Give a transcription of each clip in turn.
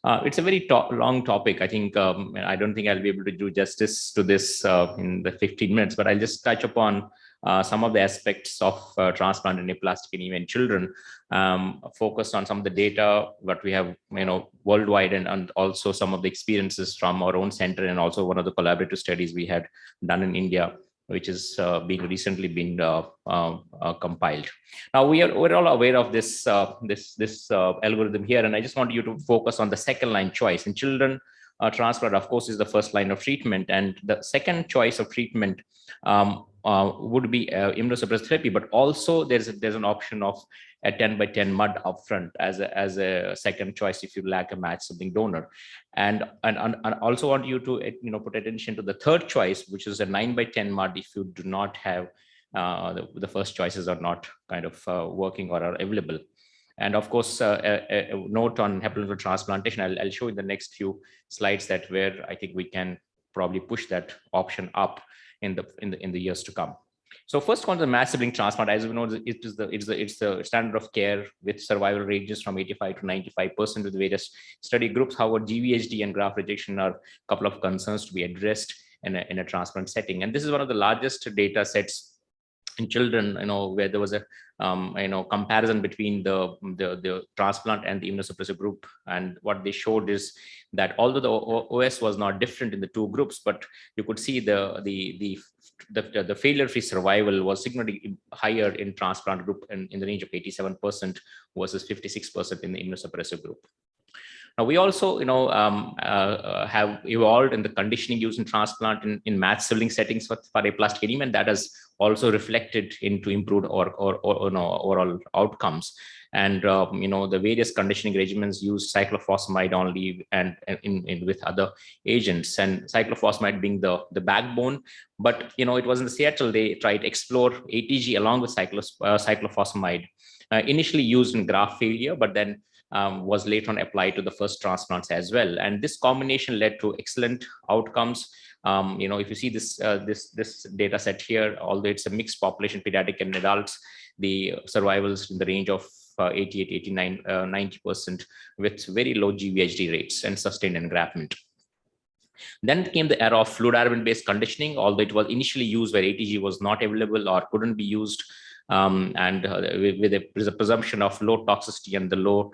It's a very long topic. I think I don't think I'll be able to do justice to this in the 15 minutes, but I'll just touch upon some of the aspects of transplant and aplastic anemia in children, focused on some of the data what we have, worldwide, and also some of the experiences from our own center, and also one of the collaborative studies we had done in India, which is being recently been compiled. Now we're all aware of this algorithm here, and I just want you to focus on the second line choice in children. Transplant, of course, is the first line of treatment, and the second choice of treatment would be immunosuppressive therapy. But also there's an option of a 10 by 10 mud upfront as a second choice if you lack a match something donor, and also want you to put attention to the third choice, which is a 9 by 10 mud if you do not have the first choices are not kind of working or are available. And of course, a note on hepatocyte transplantation, I'll show in the next few slides that where I think we can probably push that option up in the years to come. So first on the mass sibling transplant, as we know, it's the standard of care with survival ranges from 85 to 95% with various study groups. However, GVHD and graft rejection are a couple of concerns to be addressed in a transplant setting. And this is one of the largest data sets in children, where there was a comparison between the transplant and the immunosuppressive group. And what they showed is that although the OS was not different in the two groups, but you could see the failure-free survival was significantly higher in transplant group in the range of 87% versus 56% in the immunosuppressive group. Now, we also, have evolved in the conditioning used in transplant in match sibling settings for aplastic anemia, and that has also reflected into improved or overall outcomes. And the various conditioning regimens use cyclophosphamide only, and in with other agents, and cyclophosphamide being the backbone. But it was in the Seattle they tried to explore ATG along with cyclophosphamide, initially used in graft failure, but then was later on applied to the first transplants as well. And this combination led to excellent outcomes. If you see this data set here, although it's a mixed population, pediatric and adults, the survivals in the range of 88, 89, 90% with very low GVHD rates and sustained engraftment. Then came the era of fludarabine based conditioning, although it was initially used where ATG was not available or couldn't be used. And with a presumption of low toxicity and the low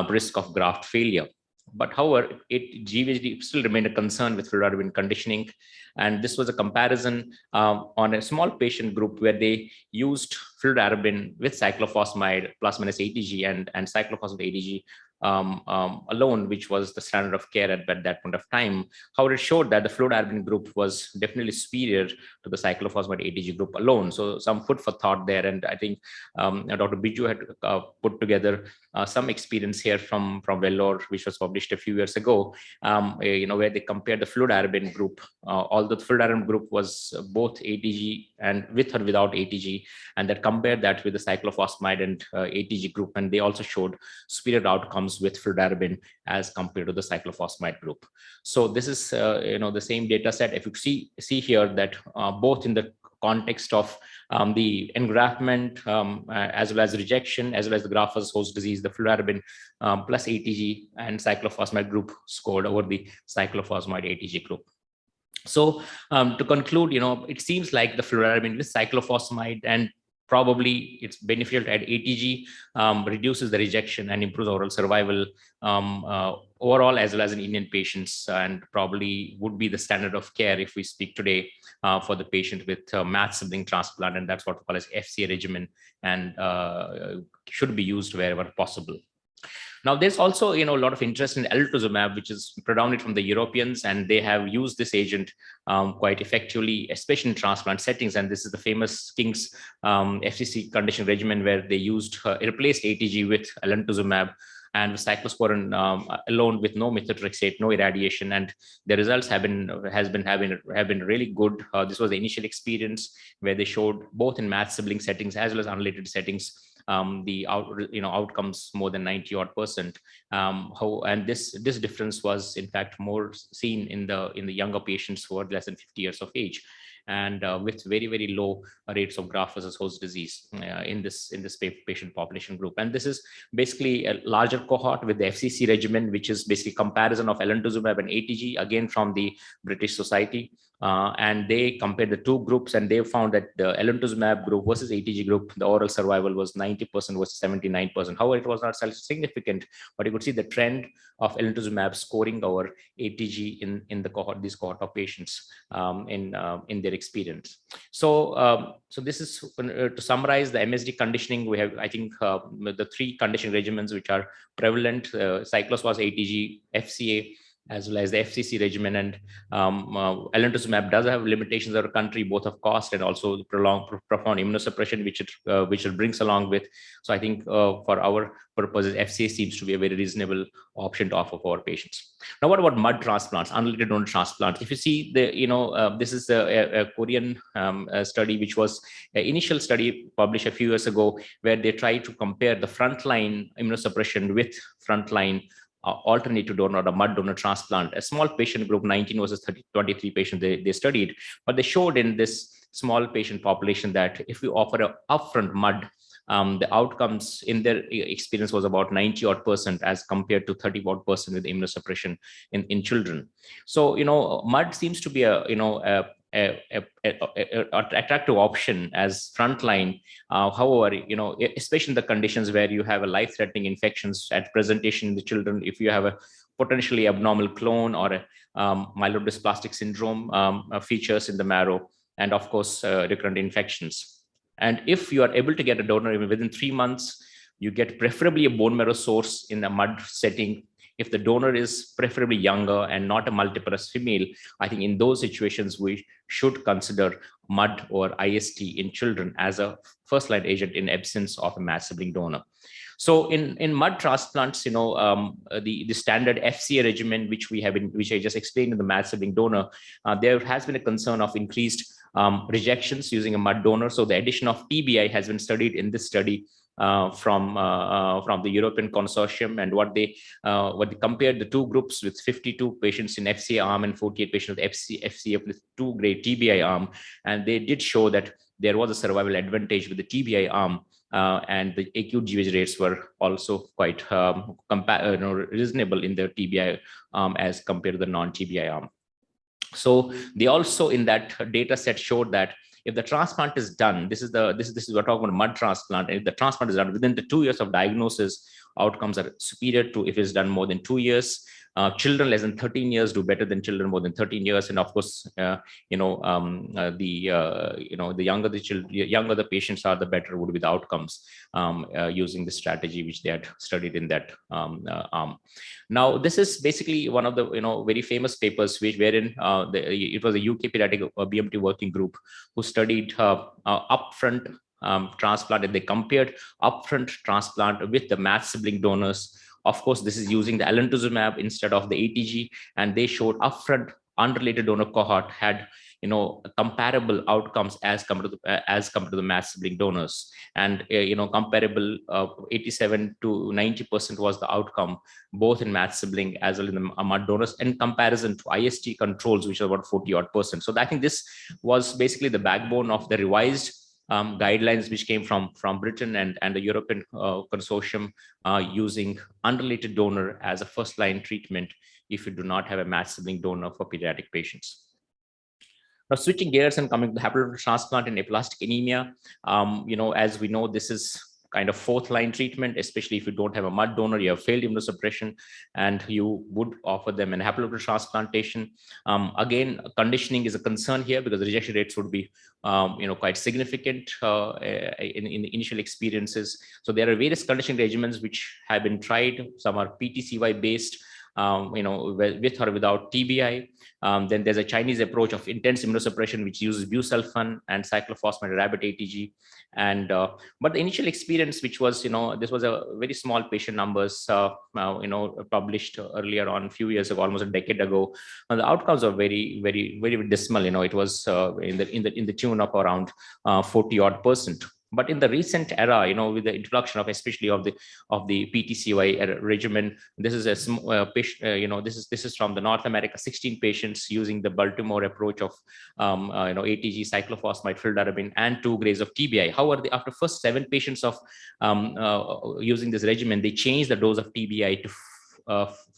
risk of graft failure. But however, GVHD still remained a concern with fludarabine conditioning. And this was a comparison on a small patient group where they used fludarabine with cyclophosphamide plus minus ATG and cyclophosphamide ATG alone, which was the standard of care at that point of time. However, it showed that the fludarabine group was definitely superior to the cyclophosphamide ATG group alone. So some food for thought there. And I think Dr. Biju had put together some experience here from Vellore, which was published a few years ago, where they compared the fludarabine group, although the fludarabine group was both ATG and with or without ATG, and that compared that with the cyclophosphamide and ATG group, and they also showed superior outcomes with fludarabine as compared to the cyclophosphamide group. So this is the same data set. If you see here that both in the context of the engraftment as well as rejection, as well as the graft versus host disease, the fludarabine plus ATG and cyclophosphamide group scored over the cyclophosphamide ATG group. So to conclude, it seems like the fludarabine with cyclophosphamide, and probably it's beneficial to add ATG, reduces the rejection and improves overall survival overall, as well as in Indian patients, and probably would be the standard of care if we speak today for the patient with match sibling transplant, and that's what we call as FCA regimen, and should be used wherever possible. Now, there's also a lot of interest in elotuzumab, which is predominant from the Europeans, and they have used this agent quite effectively, especially in transplant settings. And this is the famous King's FCC condition regimen, where they replaced ATG with elotuzumab and cyclosporin alone with no methotrexate, no irradiation, and the results have been really good. This was the initial experience where they showed both in match sibling settings as well as unrelated settings the outcomes more than 90% and this difference was in fact more seen in the younger patients who are less than 50 years of age. and with very, very low rates of graft versus host disease in this patient population group. And this is basically a larger cohort with the FCC regimen, which is basically comparison of elintuzumab and ATG, again from the British Society. And they compared the two groups, and they found that the elintuzumab group versus ATG group, the overall survival was 90% versus 79%. However, it was not significant, but you could see the trend of elintuzumab scoring over ATG in the cohort, this cohort of patients in their experience. So this is to summarize the MSD conditioning. We have, I think, the three conditioning regimens which are prevalent: cyclosporine, ATG, FCA, as well as the FCC regimen. And elintuzumab does have limitations in our country, both of cost and also profound immunosuppression, which it brings along with. So I think for our purposes, FCA seems to be a very reasonable option to offer for our patients. Now, what about mud transplants, unrelated donor transplants? If you see this is a Korean study, which was an initial study published a few years ago, where they tried to compare the frontline immunosuppression with frontline alternative donor or mud donor transplant. A small patient group, 19 versus 23 patients they studied, but they showed in this small patient population that if we offer an upfront mud, the outcomes in their experience was about 90% as compared to 30% with immunosuppression in children. So, mud seems to be a attractive option as frontline. However, especially in the conditions where you have a life-threatening infections at presentation in the children, if you have a potentially abnormal clone or a myelodysplastic syndrome features in the marrow, and of course recurrent infections. And if you are able to get a donor even within 3 months, you get preferably a bone marrow source in a mud setting. If the donor is preferably younger and not a multiparous female, I think in those situations, we should consider mud or IST in children as a first-line agent in absence of a matched sibling donor. So in mud transplants, the standard FCA regimen, which I just explained in the matched sibling donor, there has been a concern of increased rejections using a mud donor. So the addition of TBI has been studied in this study from the European consortium, and what they compared the two groups with 52 patients in FCA arm and 48 patients with FCA with 2-grade TBI arm, and they did show that there was a survival advantage with the TBI arm, and the acute GVHD rates were also quite reasonable in the TBI arm as compared to the non-TBI arm. So they also in that data set showed that if the transplant is done, this is we're talking about mud transplant, and if the transplant is done within the 2 years of diagnosis, outcomes are superior to if it's done more than 2 years. Children less than 13 years do better than children more than 13 years, and of course, the younger the patients are, the better would be the outcomes using the strategy which they had studied in that arm. Now, this is basically one of the very famous papers wherein it was a UK pediatric BMT working group who studied upfront transplant, and they compared upfront transplant with the matched sibling donors. Of course, this is using the elintuzumab instead of the ATG, and they showed upfront unrelated donor cohort had comparable outcomes as compared to the matched sibling donors, and comparable 87 to 90% was the outcome both in matched sibling as well in the mud donors, in comparison to IST controls, which are about 40%. So I think this was basically the backbone of the revised guidelines which came from Britain and the European consortium, using unrelated donor as a first-line treatment if you do not have a matched sibling donor for pediatric patients. Now, switching gears and coming to the haploident transplant in aplastic anemia, as we know, this is kind of fourth-line treatment, especially if you don't have a mud donor, you have failed immunosuppression, and you would offer them an haploident transplantation. Again, conditioning is a concern here because the rejection rates would be, quite significant in the initial experiences. So there are various conditioning regimens which have been tried. Some are PTCY based, with or without TBI. Then there's a Chinese approach of intense immunosuppression, which uses busulfan and cyclophosphamide rabbit ATG. And but the initial experience, which was, this was a very small patient numbers, published earlier on a few years ago, almost a decade ago, and the outcomes are very, very, very dismal. It was in the tune of around 40% But in the recent era, with the introduction of especially of the PTCY regimen, this is this is from the North America, 16 patients using the Baltimore approach of ATG, cyclophosphamide, fludarabine, and 2 grades of TBI. However, after first 7 patients of using this regimen, they changed the dose of TBI to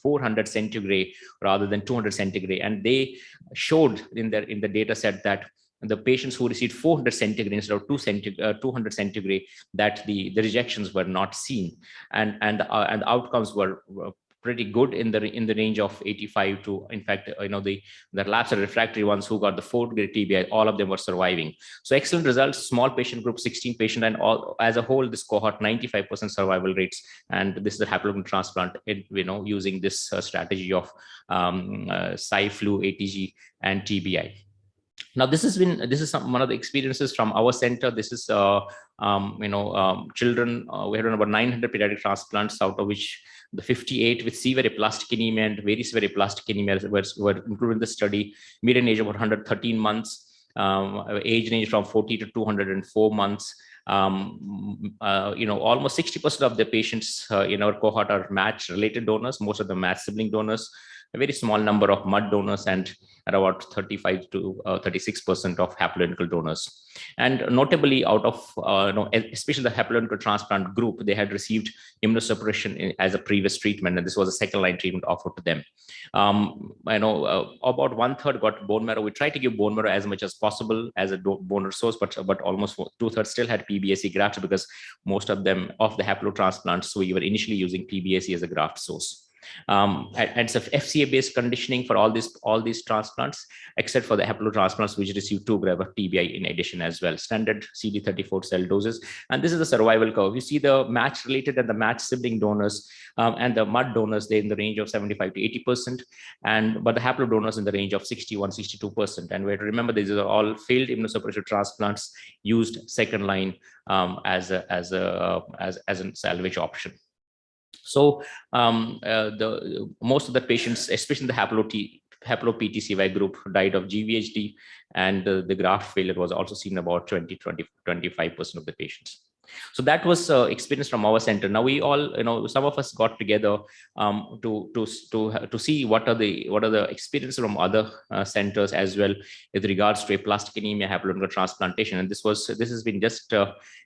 400 centigrade rather than 200 centigrade, and they showed in the data set that the patients who received 400 centigrade instead of 200 centigrade, that the rejections were not seen, and the outcomes were pretty good in the range of 85 to, in fact, the relapsed and refractory ones who got the 4th grade TBI, all of them were surviving. So excellent results, small patient group, 16 patient, and all as a whole, this cohort 95% survival rates, and this is a haploid transplant, using this strategy of Cy/Flu, ATG, and TBI. Now, this is one of the experiences from our center. This is children. We had about 900 pediatric transplants, out of which the 58 with severe aplastic anemia and very severe aplastic anemia were included in the study. Median age of 113 months, age range from 40 to 204 months. Almost 60% of the patients in our cohort are match related donors, most of them match sibling donors, a very small number of mud donors, and about 35 to 36% of haploidentical donors. And notably, out of especially the haploidentical transplant group, they had received immunosuppression as a previous treatment, and this was a second-line treatment offered to them. About 1/3 got bone marrow. We tried to give bone marrow as much as possible as a donor source, but almost 2/3 still had PBSE grafts, because most of them of the haplotransplants, we were initially using PBSE as a graft source. And so FCA-based conditioning for all these transplants, except for the haplotransplants which receive 2 grams of TBI in addition as well. Standard CD34 cell doses, and this is the survival curve. You see the match-related and the match sibling donors and the mud donors, they're in the range of 75 to 80%, but the haplo donors in the range of 61-62%. And we have to remember these are all failed immunosuppressive transplants used second line as a salvage option. So most of the patients, especially the haplo PTCY group, died of GVHD, and the graft failure was also seen about 20-25% of the patients. So that was experience from our center. Now we all, some of us got together to see what are the experiences from other centers as well with regards to aplastic anemia, haploidentical transplantation. And this has been just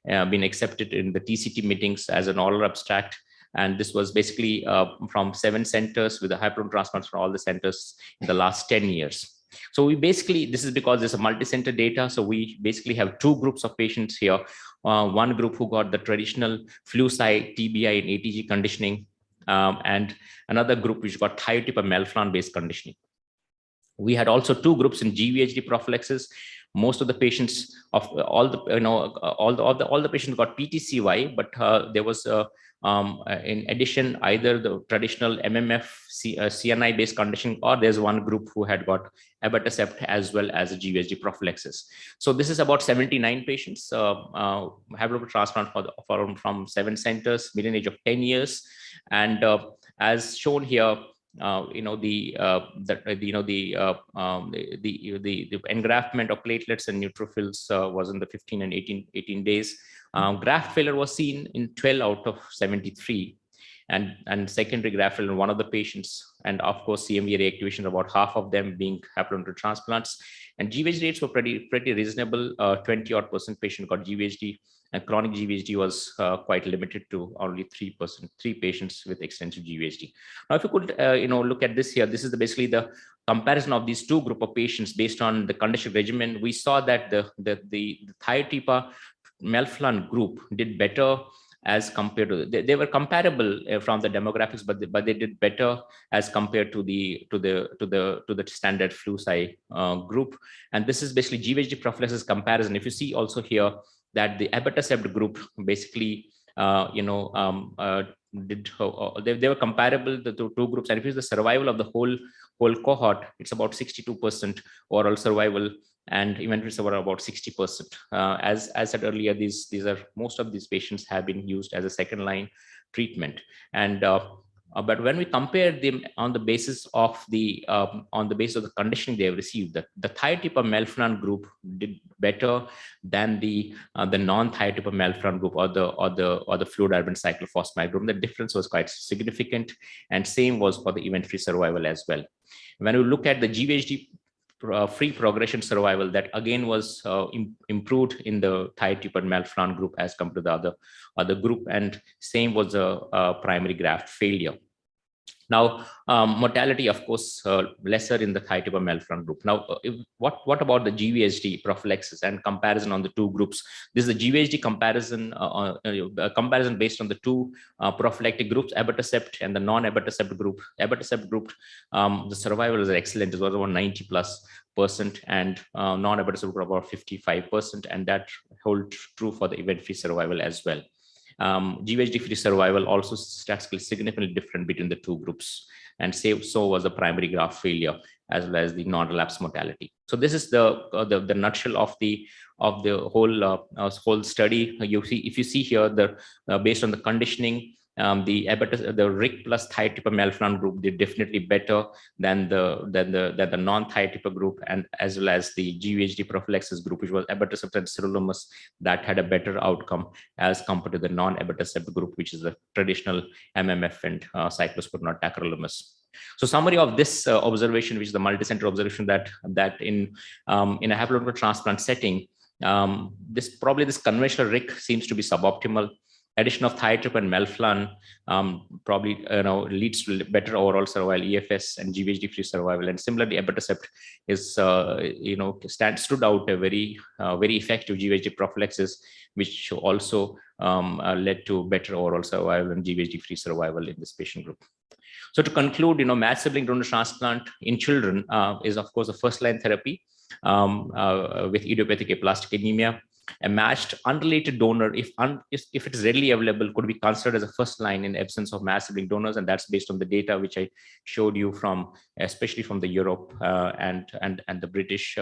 been accepted in the TCT meetings as an oral abstract. And this was basically from 7 centers with the haploid transplants from all the centers in the last 10 years. So this is because there's a multi-center data. So we basically have 2 groups of patients here. One group who got the traditional Flu/Cy, TBI, and ATG conditioning, and another group which got thiotype or melphalan-based conditioning. We had also 2 groups in GVHD prophylaxis. Most of the patients of all the patients got PTCY, but there was in addition either the traditional MMF CNI based conditioning, or there's one group who had got abatacept as well as a GVHD prophylaxis. So this is about 79 patients haploid transplant from 7 centers, median age of 10 years, and as shown here, the engraftment of platelets and neutrophils was in the 15 and 18 days. Graft failure was seen in 12 out of 73, and secondary graft failure in one of the patients, and of course CMV reactivation, about half of them being haploid transplants. And GVHD rates were pretty reasonable. 20% patient got GVHD, and chronic GVHD was quite limited to only 3 patients with extensive GVHD. Now, if you could look at this here, this is basically the comparison of these 2 group of patients based on the condition regimen. We saw that the thiotype melphalan group did better as compared to they were comparable from the demographics, but they did better as compared to the standard Flu/Cy group. And this is basically GVHD prophylaxis comparison. If you see also here that the abatacept group basically they were comparable, the 2 groups. And if it's the survival of the whole cohort, it's about 62% overall survival, and event rates were about 60%. As I said earlier, most of these patients have been used as a second line treatment. And But when we compare them on the basis of the conditioning they have received, the thiotropin melphalan group did better than the non-thiotropin melphalan group or the fludarabine cyclophosphamide group. The difference was quite significant, and same was for the event-free survival as well. When we look at the GVHD free progression survival, that again was improved in the thiotropin melphalan group as compared to the other group, and same was a primary graft failure. Now, mortality, of course, lesser in the thiotropin melphalan group. Now, what about the GVHD prophylaxis and comparison on the two groups? This is a GVHD comparison, comparison based on the two prophylactic groups, abatacept and the non-abatacept group. Abatacept group, the survival is excellent. It was about 90+%, and non-abatacept group about 55%, and that holds true for the event-free survival as well. GVHD-free survival also statistically significantly different between the two groups, and so was the primary graft failure as well as the non-relapse mortality. So this is the nutshell of the whole study. If you see here, based on the conditioning, the RIC plus thiotropin melphalan group did definitely better than the non-thiotropin group, and as well as the GVHD prophylaxis group, which was abatacept and sirolimus, that had a better outcome as compared to the non-abatacept group, which is the traditional MMF and cyclosporin or tacrolimus. So summary of this observation, which is the multicenter observation, that in a haploidentical transplant setting, this conventional RIC seems to be suboptimal. Addition of thiotropin melphalan probably leads to better overall survival, EFS and GVHD-free survival. And similarly, abatacept is stood out a very effective GVHD prophylaxis, which also led to better overall survival and GVHD-free survival in this patient group. So to conclude, matched sibling donor transplant in children is of course a first-line therapy with idiopathic aplastic anemia. A matched unrelated donor, if it is readily available, could be considered as a first line in absence of matched sibling donors, and that's based on the data which I showed you especially from the Europe and the British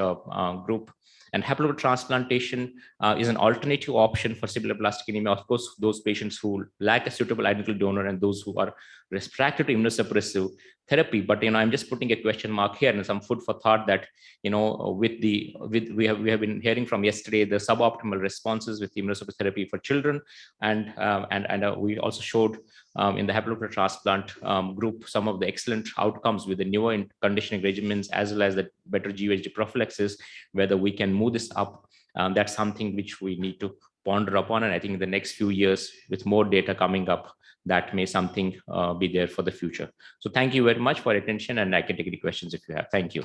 group. And haplotransplantation is an alternative option for sibloplastic anemia. Of course, those patients who lack a suitable identical donor and those who are refractory to immunosuppressive therapy. But I'm just putting a question mark here and some food for thought that we have been hearing from yesterday the suboptimal responses with immunosuppressive therapy for children, and we also showed in the haplotransplant group some of the excellent outcomes with the newer conditioning regimens as well as the better GVHD prophylaxis. Whether we can move this up, that's something which we need to ponder upon, and I think in the next few years, with more data coming up, that may something be there for the future. So thank you very much for your attention, and I can take any questions if you have. Thank you.